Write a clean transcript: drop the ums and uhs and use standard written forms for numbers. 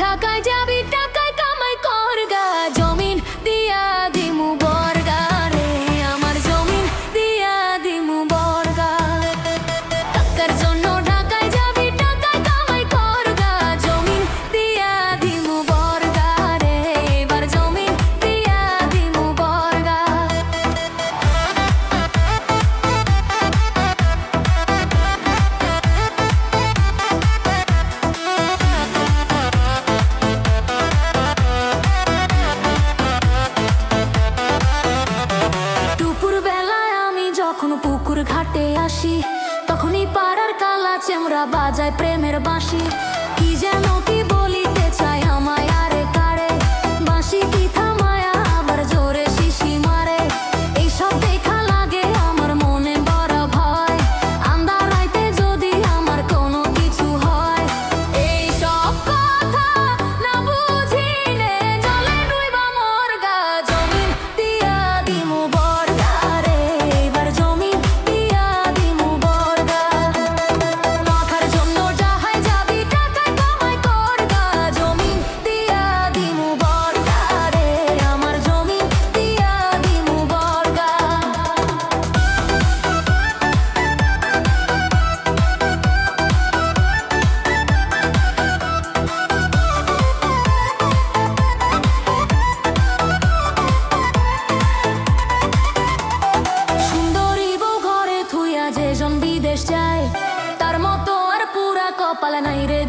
ঢাকায় যাবি টাকায় কামাই করগা জমিন দিয়া দিমু বর্গা রে আমার জমিন দিয়া দিমু বর্গা টাকার জন্য ঢাকায় যাবি টাকায় কামাই করগা জমিন দিয়া দিমু বর্গা রে এবার জমিন দিয়া দিমু বর্গা যখন পুকুর ঘাটে আসি তখনই পাড়ার কালা চেমরা বাজায় প্রেমের বাঁশি কি যেন কি বলিতে চাই আমায় আরে কারে বাঁশি কি থামায়া আবার জোরে শিশি মারে এইসব দেখা লাগে আমার মনে বড় ভয় আন্ধার রাইতে যদি আমার কোনো কিছু হয় এইসব কথা না বুঝিলে জলে ডুইবা মর্গা জমিন দিয়া দিমু বর্গা রে এবার জমিন দিয়া দিমু বর্গা মাথার জন্য যাহাই যাবি টাকায় কামাই করগা জমিন দিয়া দিমু বর্গা রে আমার জমিন দিয়া দিমু বর্গা সুন্দরী বউ ঘরে থুইয়া যেজন বিদেশ যায় তার মতো আর পুরা কপাল নাই রে।